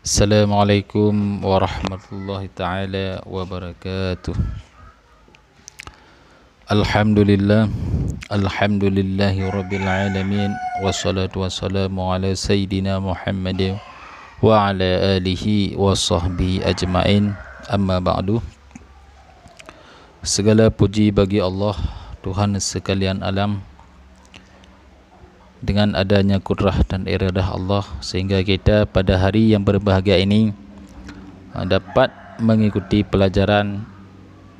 Assalamualaikum warahmatullahi taala wabarakatuh. Alhamdulillah, alhamdulillahi rabbil alamin, wassalatu wassalamu ala sayyidina Muhammadin wa ala alihi wa sahbihi ajma'in. Amma ba'du. Segala puji bagi Allah, Tuhan sekalian alam. Dengan adanya kudrah dan iradah Allah, sehingga kita pada hari yang berbahagia ini dapat mengikuti pelajaran,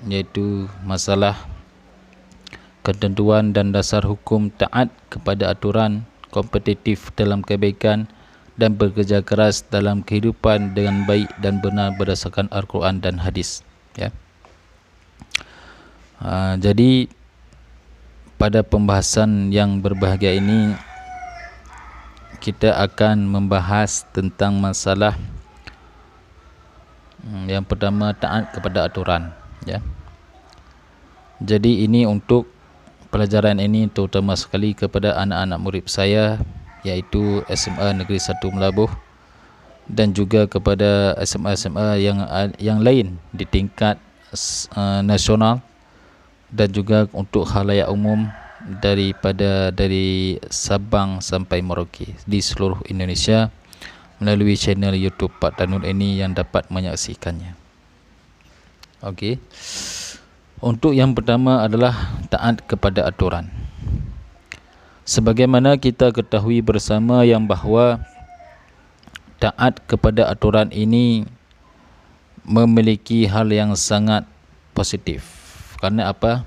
yaitu masalah ketentuan dan dasar hukum taat kepada aturan kompetitif dalam kebaikan dan bekerja keras dalam kehidupan dengan baik dan benar berdasarkan Al-Quran dan hadis, ya. Jadi pada pembahasan yang berbahagia ini kita akan membahas tentang masalah yang pertama, taat kepada aturan, ya. Jadi ini untuk pelajaran ini terutama sekali kepada anak-anak murid saya, iaitu SMA Negeri 1 Melabuh, dan juga kepada SMA-SMA yang lain di tingkat nasional, dan juga untuk khalayak umum dari Sabang sampai Merauke di seluruh Indonesia melalui channel YouTube Pak Danul ini yang dapat menyaksikannya. Okey. Untuk yang pertama adalah taat kepada aturan. Sebagaimana kita ketahui bersama yang bahawa taat kepada aturan ini memiliki hal yang sangat positif. Karena apa?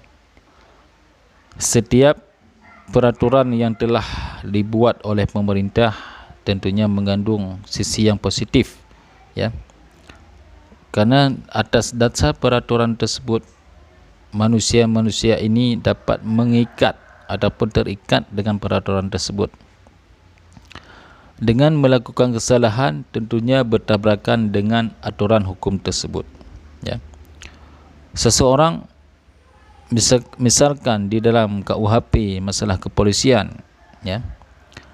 Setiap peraturan yang telah dibuat oleh pemerintah tentunya mengandung sisi yang positif, ya. Karena atas dasar peraturan tersebut, manusia-manusia ini dapat mengikat ataupun terikat dengan peraturan tersebut. Dengan melakukan kesalahan tentunya bertabrakan dengan aturan hukum tersebut, ya. Seseorang misalkan di dalam KUHP masalah kepolisian, ya,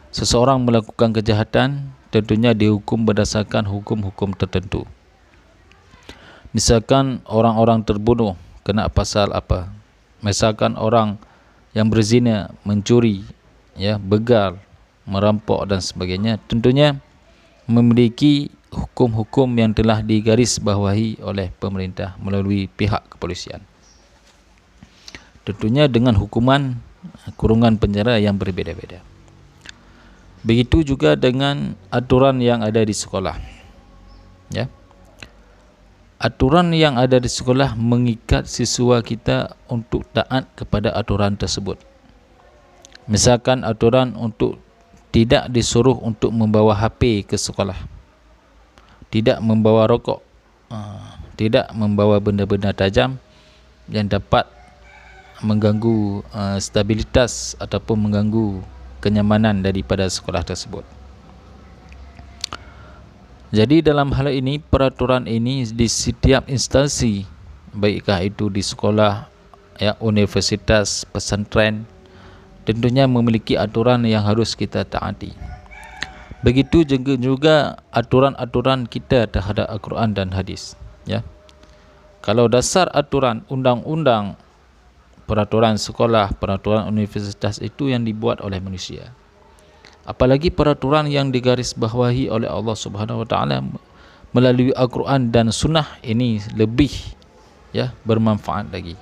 seseorang melakukan kejahatan tentunya dihukum berdasarkan hukum-hukum tertentu. Misalkan orang-orang terbunuh kena pasal apa, misalkan orang yang berzina, mencuri, ya, begal, merampok dan sebagainya, tentunya memiliki hukum-hukum yang telah digarisbawahi oleh pemerintah melalui pihak kepolisian. Tentunya dengan hukuman kurungan penjara yang berbeza-beza. Begitu juga dengan aturan yang ada di sekolah, ya. Aturan yang ada di sekolah mengikat siswa kita untuk taat kepada aturan tersebut. Misalkan aturan untuk tidak disuruh untuk membawa HP ke sekolah, tidak membawa rokok, tidak membawa benda-benda tajam yang dapat mengganggu stabilitas ataupun mengganggu kenyamanan daripada sekolah tersebut. Jadi dalam hal ini, peraturan ini di setiap instansi, baikkah itu di sekolah, ya, universitas, pesantren, tentunya memiliki aturan yang harus kita taati. Begitu juga aturan-aturan kita terhadap Al-Quran dan hadis, ya. Kalau dasar aturan undang-undang, peraturan sekolah, peraturan universitas itu yang dibuat oleh manusia. Apalagi peraturan yang digarisbawahi oleh Allah Subhanahu Wa Taala melalui Al-Quran dan Sunnah, ini lebih, ya, bermanfaat lagi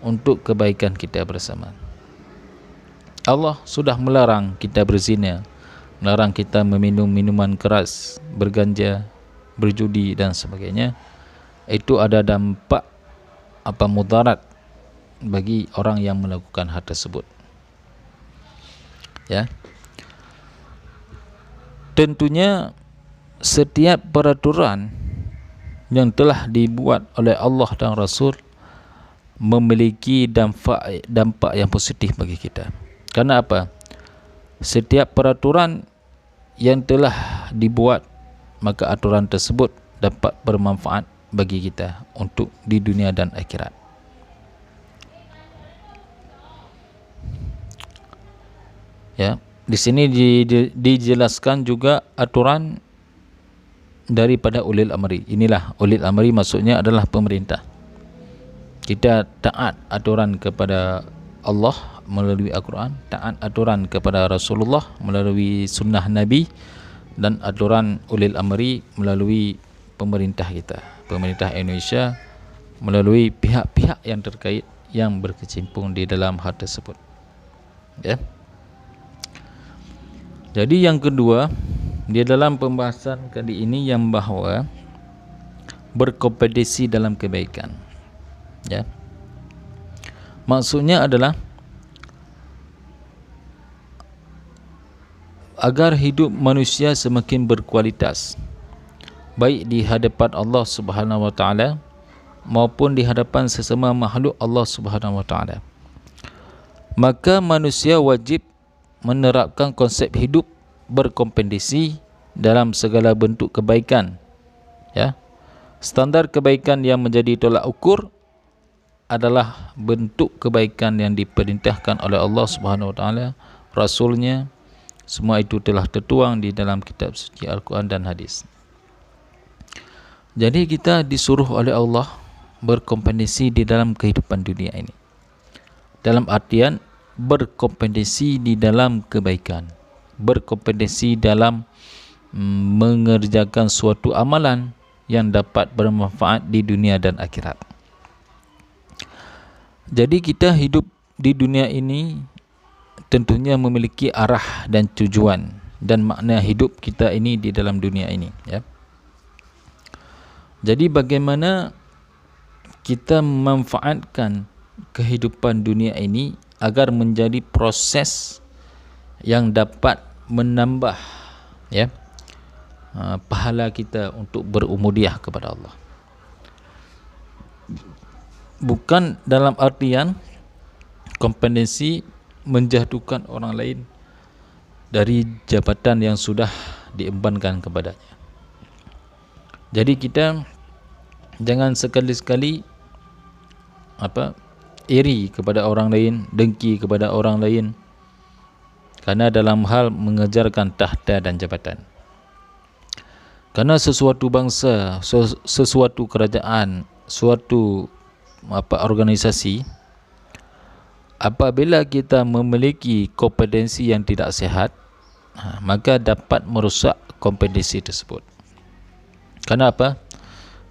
untuk kebaikan kita bersama. Allah sudah melarang kita berzina, melarang kita meminum minuman keras, berganja, berjudi dan sebagainya. Itu ada dampak mudarat bagi orang yang melakukan hal tersebut, ya. Tentunya setiap peraturan yang telah dibuat oleh Allah dan Rasul memiliki dampak yang positif bagi kita. Karena apa? Setiap peraturan yang telah dibuat, maka aturan tersebut dapat bermanfaat bagi kita untuk di dunia dan akhirat. Ya, di sini dijelaskan juga aturan daripada ulil amri. Inilah ulil amri, maksudnya adalah pemerintah. Kita taat aturan kepada Allah melalui Al-Quran, taat aturan kepada Rasulullah melalui sunnah Nabi, dan aturan ulil amri melalui pemerintah kita, pemerintah Indonesia, melalui pihak-pihak yang terkait yang berkecimpung di dalam hal tersebut. Ya. Jadi yang kedua, di dalam pembahasan kali ini yang bahawa berkompetisi dalam kebaikan. Ya. Maksudnya adalah agar hidup manusia semakin berkualitas, baik di hadapan Allah Subhanahu wa taala maupun di hadapan sesama makhluk Allah Subhanahu wa taala. Maka manusia wajib menerapkan konsep hidup berkompetisi dalam segala bentuk kebaikan. Ya. Standar kebaikan yang menjadi tolak ukur adalah bentuk kebaikan yang diperintahkan oleh Allah Subhanahu wa taala, Rasulnya. Semua itu telah tertuang di dalam kitab suci Al-Quran dan hadis. Jadi kita disuruh oleh Allah berkompetisi di dalam kehidupan dunia ini, dalam artian berkompetisi di dalam kebaikan, berkompetisi dalam mengerjakan suatu amalan yang dapat bermanfaat di dunia dan akhirat. Jadi kita hidup di dunia ini tentunya memiliki arah dan tujuan dan makna hidup kita ini di dalam dunia ini, ya. Jadi bagaimana kita memanfaatkan kehidupan dunia ini agar menjadi proses yang dapat menambah, ya, pahala kita untuk berubudiah kepada Allah. Bukan dalam artian kompetensi menjatuhkan orang lain dari jabatan yang sudah diembankan kepadanya. Jadi kita jangan sekali-sekali iri kepada orang lain, dengki kepada orang lain, karena dalam hal mengejarkan tahta dan jabatan. Karena sesuatu bangsa, sesuatu kerajaan, suatu organisasi, apabila kita memiliki kompetensi yang tidak sehat, maka dapat merusak kompetensi tersebut. Kenapa?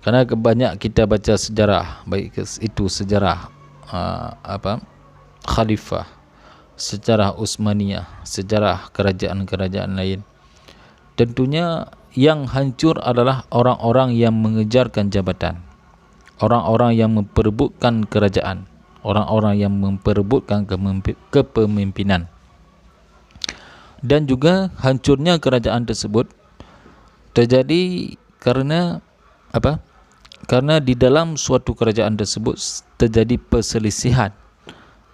Karena banyak kita baca sejarah, baik itu sejarah khalifah, sejarah Utsmaniyah, sejarah kerajaan-kerajaan lain. Tentunya yang hancur adalah orang-orang yang mengejarkan jabatan, orang-orang yang memperebutkan kerajaan, orang-orang yang memperebutkan kepemimpinan. Dan juga hancurnya kerajaan tersebut terjadi karena apa? Karena di dalam suatu kerajaan tersebut terjadi perselisihan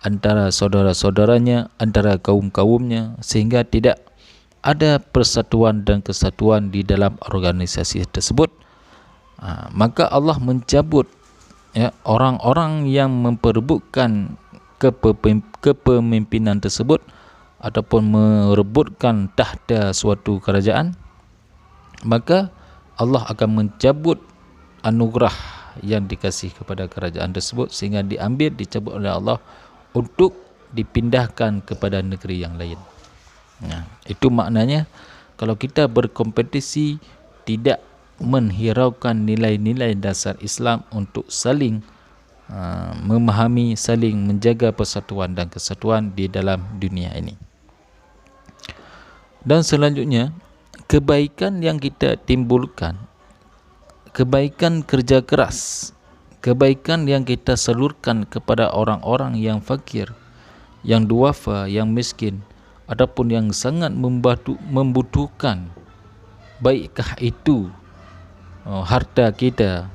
antara saudara-saudaranya, antara kaum-kaumnya, sehingga tidak ada persatuan dan kesatuan di dalam organisasi tersebut. Maka Allah mencabut, ya, orang-orang yang memperebutkan kepemimpinan tersebut ataupun merebutkan tahta suatu kerajaan. Maka Allah akan mencabut anugerah yang dikasih kepada kerajaan tersebut, sehingga dicabut oleh Allah untuk dipindahkan kepada negeri yang lain. Nah, itu maknanya kalau kita berkompetisi tidak menghiraukan nilai-nilai dasar Islam untuk saling memahami, saling menjaga persatuan dan kesatuan di dalam dunia ini. Dan selanjutnya, kebaikan yang kita timbulkan, kebaikan kerja keras, kebaikan yang kita salurkan kepada orang-orang yang fakir, yang duafa, yang miskin, ataupun yang sangat membutuhkan, baikkah itu harta kita,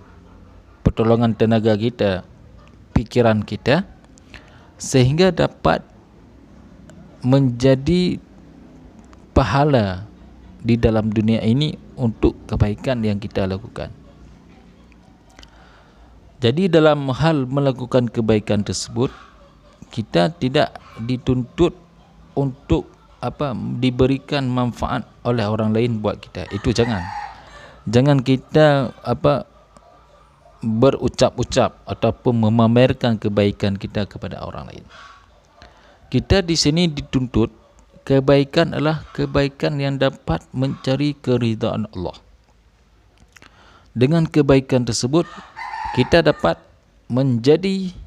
pertolongan tenaga kita, pikiran kita, sehingga dapat menjadi pahala di dalam dunia ini untuk kebaikan yang kita lakukan. Jadi dalam hal melakukan kebaikan tersebut, kita tidak dituntut untuk diberikan manfaat oleh orang lain buat kita. Itu jangan. Jangan kita berucap-ucap ataupun memamerkan kebaikan kita kepada orang lain. Kita di sini dituntut kebaikan adalah kebaikan yang dapat mencari keridhaan Allah. Dengan kebaikan tersebut kita dapat menjadi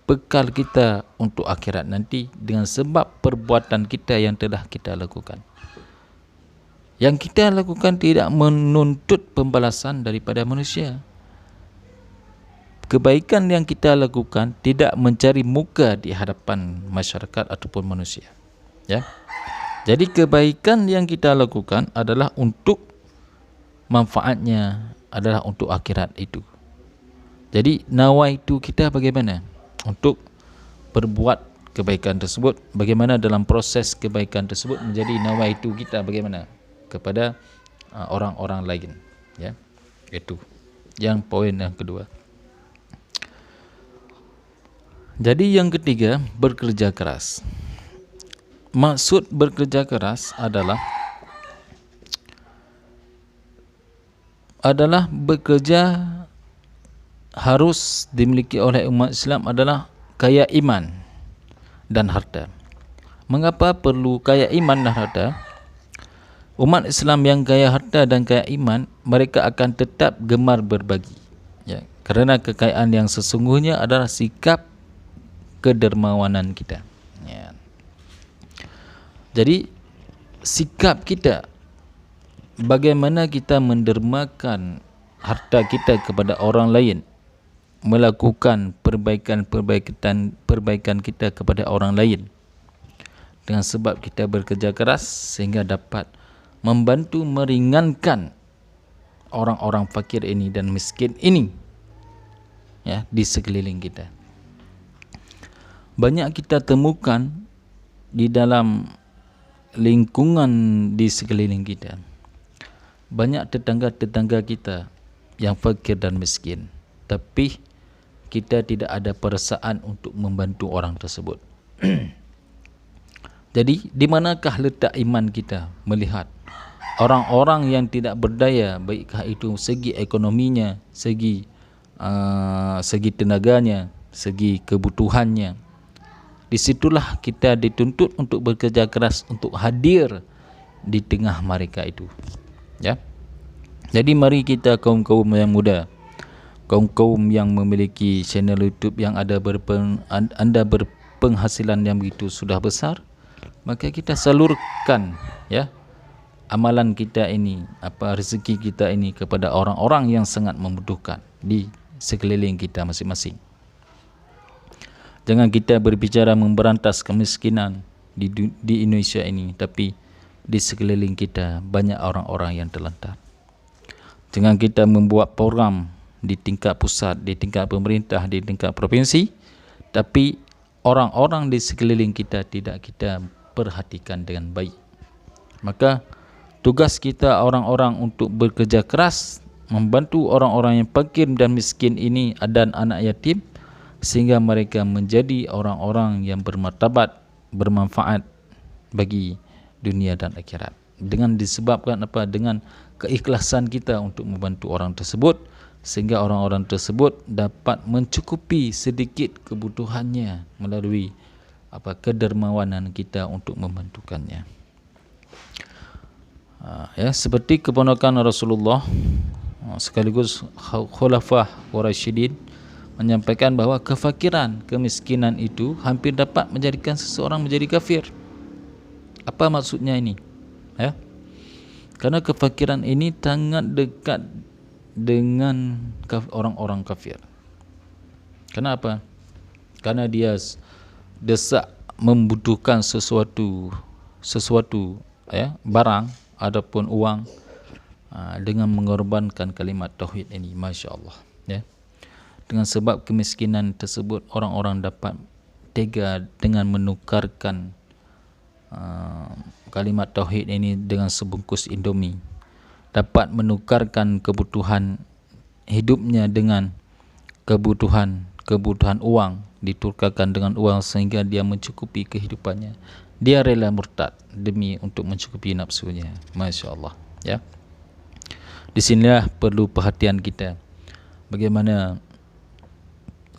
bekal kita untuk akhirat nanti dengan sebab perbuatan kita yang telah kita lakukan. Yang kita lakukan tidak menuntut pembalasan daripada manusia. Kebaikan yang kita lakukan tidak mencari muka di hadapan masyarakat ataupun manusia. Jadi kebaikan yang kita lakukan adalah untuk manfaatnya adalah untuk akhirat itu. Jadi nawaitu kita bagaimana untuk berbuat kebaikan tersebut, bagaimana dalam proses kebaikan tersebut menjadi nawaitu kita bagaimana kepada orang-orang lain. Itu yang poin yang kedua. Jadi yang ketiga, bekerja keras. Maksud bekerja keras adalah bekerja harus dimiliki oleh umat Islam adalah kaya iman dan harta. Mengapa perlu kaya iman dan harta? Umat Islam yang kaya harta dan kaya iman, mereka akan tetap gemar berbagi. Kerana kekayaan yang sesungguhnya adalah sikap kedermawanan kita. Jadi sikap kita, bagaimana kita mendermakan harta kita kepada orang lain, melakukan perbaikan kita kepada orang lain dengan sebab kita bekerja keras sehingga dapat membantu meringankan orang-orang fakir ini dan miskin ini di sekeliling kita. Banyak kita temukan di dalam lingkungan di sekeliling kita, banyak tetangga-tetangga kita yang fakir dan miskin, tapi kita tidak ada perasaan untuk membantu orang tersebut. Jadi di manakah letak iman kita melihat orang-orang yang tidak berdaya, baikkah itu segi ekonominya, segi tenaganya, segi kebutuhannya. Disitulah kita dituntut untuk bekerja keras untuk hadir di tengah mereka itu. Jadi mari kita kaum-kaum yang muda, kaum-kaum yang memiliki channel YouTube yang anda berpenghasilan yang begitu sudah besar, maka kita salurkan amalan kita ini, rezeki kita ini kepada orang-orang yang sangat membutuhkan di sekeliling kita masing-masing. Jangan kita berbicara memberantas kemiskinan di Indonesia ini, tapi di sekeliling kita banyak orang-orang yang terlantar. Jangan kita membuat program di tingkat pusat, di tingkat pemerintah, di tingkat provinsi, tapi orang-orang di sekeliling kita tidak kita perhatikan dengan baik. Maka tugas kita orang-orang untuk bekerja keras membantu orang-orang yang fakir dan miskin ini dan anak yatim, sehingga mereka menjadi orang-orang yang bermartabat, bermanfaat bagi dunia dan akhirat. Dengan disebabkan dengan keikhlasan kita untuk membantu orang tersebut, sehingga orang-orang tersebut dapat mencukupi sedikit kebutuhannya melalui kedermawanan kita untuk membantukannya. Seperti keponakan Rasulullah sekaligus Khulafah Rasyidin menyampaikan bahawa kefakiran, kemiskinan itu hampir dapat menjadikan seseorang menjadi kafir. Apa maksudnya ini? Karena kefakiran ini sangat dekat dengan orang-orang kafir. Kenapa? Karena dia desak membutuhkan sesuatu barang ataupun uang dengan mengorbankan kalimat tauhid ini. Masya Allah. Dengan sebab kemiskinan tersebut, orang-orang dapat tega dengan menukarkan kalimat tauhid ini dengan sebungkus Indomie, dapat menukarkan kebutuhan hidupnya dengan kebutuhan uang, ditukarkan dengan uang sehingga dia mencukupi kehidupannya. Dia rela murtad demi untuk mencukupi nafsunya. Masya Allah. Di sinilah perlu perhatian kita. Bagaimana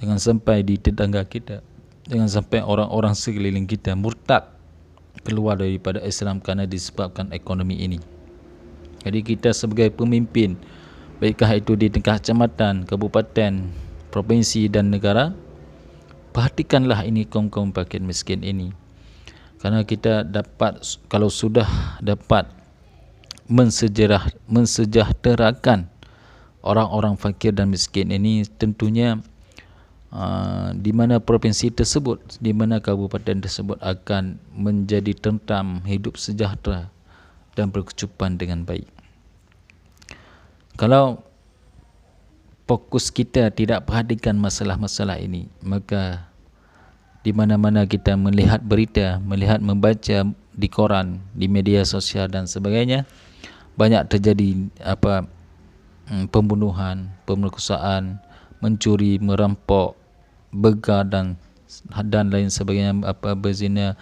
jangan sampai di tetangga kita, jangan sampai orang-orang sekeliling kita murtad keluar daripada Islam kerana disebabkan ekonomi ini. Jadi kita sebagai pemimpin, baikkah itu di tingkat kecamatan, kabupaten, provinsi dan negara, perhatikanlah ini kaum-kaum fakir miskin ini. Kerana kita dapat, kalau sudah dapat mensejahterakan orang-orang fakir dan miskin ini, tentunya di mana provinsi tersebut, di mana kabupaten tersebut akan menjadi tentram, hidup sejahtera dan berkecukupan dengan baik. Kalau fokus kita tidak perhatikan masalah-masalah ini, maka di mana-mana kita melihat berita, membaca di koran, di media sosial dan sebagainya, banyak terjadi pembunuhan, pemerkosaan, mencuri, merampok, begal dan lain sebagainya, berzina,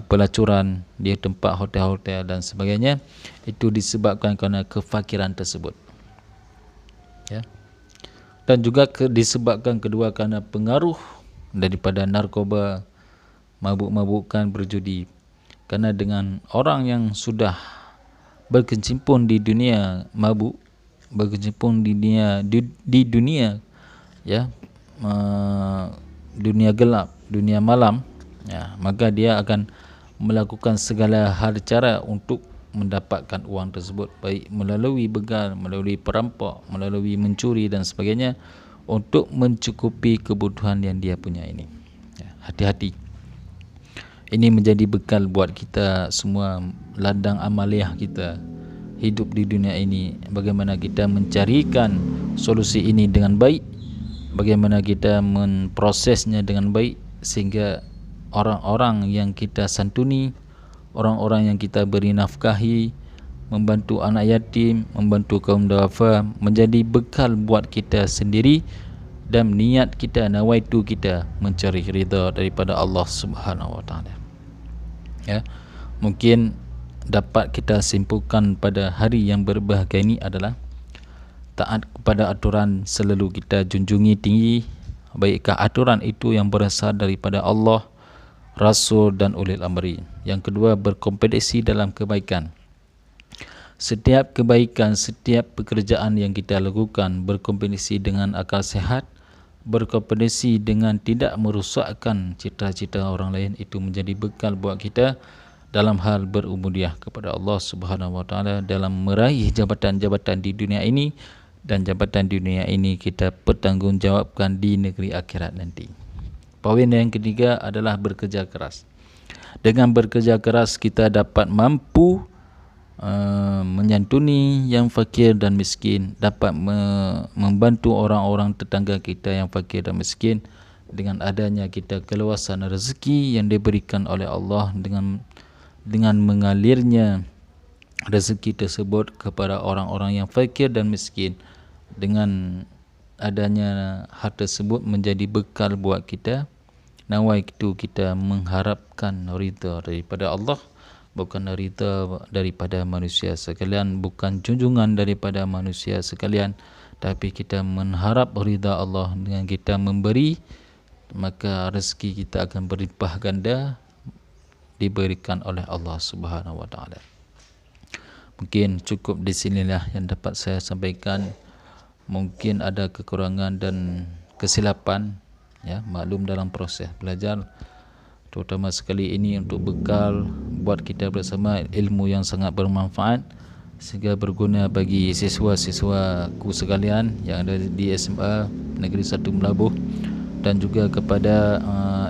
pelacuran di tempat hotel-hotel dan sebagainya. Itu disebabkan kerana kefakiran tersebut, ya. Dan juga disebabkan kedua kerana pengaruh daripada narkoba, mabuk-mabukan, berjudi. Kerana dengan orang yang sudah berkecimpung di dunia mabuk, berkecimpung di dunia ya, dunia gelap, dunia malam, ya, maka dia akan melakukan segala hal cara untuk mendapatkan uang tersebut, baik melalui begal, melalui perampok, melalui mencuri dan sebagainya, untuk mencukupi kebutuhan yang dia punya ini. Ya, hati-hati. Ini menjadi bekal buat kita semua, ladang amaliah kita hidup di dunia ini. Bagaimana kita mencarikan solusi ini dengan baik, bagaimana kita memprosesnya dengan baik, sehingga orang-orang yang kita santuni, orang-orang yang kita beri nafkahi, membantu anak yatim, membantu kaum duafa, menjadi bekal buat kita sendiri, dan niat kita, nawaitu kita mencari ridha daripada Allah Subhanahu wa taala. Ya, mungkin dapat kita simpulkan pada hari yang berbahagia ini adalah taat kepada aturan selalu kita junjungi tinggi, baikkah aturan itu yang berasal daripada Allah, Rasul dan ulil amri. Yang kedua, berkompetisi dalam kebaikan. Setiap kebaikan, setiap pekerjaan yang kita lakukan, berkompetisi dengan akal sehat, berkompetisi dengan tidak merosakkan cita-cita orang lain. Itu menjadi bekal buat kita dalam hal berubudiah kepada Allah Subhanahu wa taala, dalam meraih jabatan-jabatan di dunia ini, dan jabatan di dunia ini kita pertanggungjawabkan di negeri akhirat nanti. Poin yang ketiga adalah bekerja keras. Dengan bekerja keras kita dapat mampu menyantuni yang fakir dan miskin, dapat membantu orang-orang tetangga kita yang fakir dan miskin, dengan adanya kita keluasan rezeki yang diberikan oleh Allah, dengan mengalirnya rezeki tersebut kepada orang-orang yang fakir dan miskin. Dengan adanya hal tersebut menjadi bekal buat kita, nawaitu kita mengharapkan ridha daripada Allah, bukan ridha daripada manusia sekalian, bukan junjungan daripada manusia sekalian, tapi kita mengharap ridha Allah. Dengan kita memberi, maka rezeki kita akan berlimpah ganda diberikan oleh Allah Subhanahu wa taala. Mungkin cukup di sinilah yang dapat saya sampaikan. Mungkin ada kekurangan dan kesilapan, ya, maklum dalam proses belajar, terutama sekali ini untuk bekal buat kita bersama, ilmu yang sangat bermanfaat sehingga berguna bagi siswa-siswaku sekalian yang ada di SMA Negeri 1 Melabuh, dan juga kepada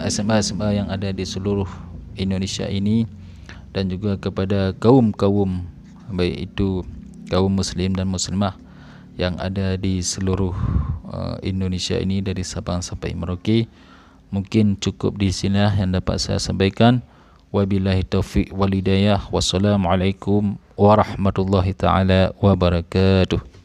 SMA-SMA yang ada di seluruh Indonesia ini, dan juga kepada kaum-kaum, baik itu kaum muslim dan muslimah yang ada di seluruh Indonesia ini, dari Sabang sampai Merauke. Mungkin cukup di sini yang dapat saya sampaikan. Wabillahi taufiq wal hidayah. Wassalamualaikum warahmatullahi taala wabarakatuh.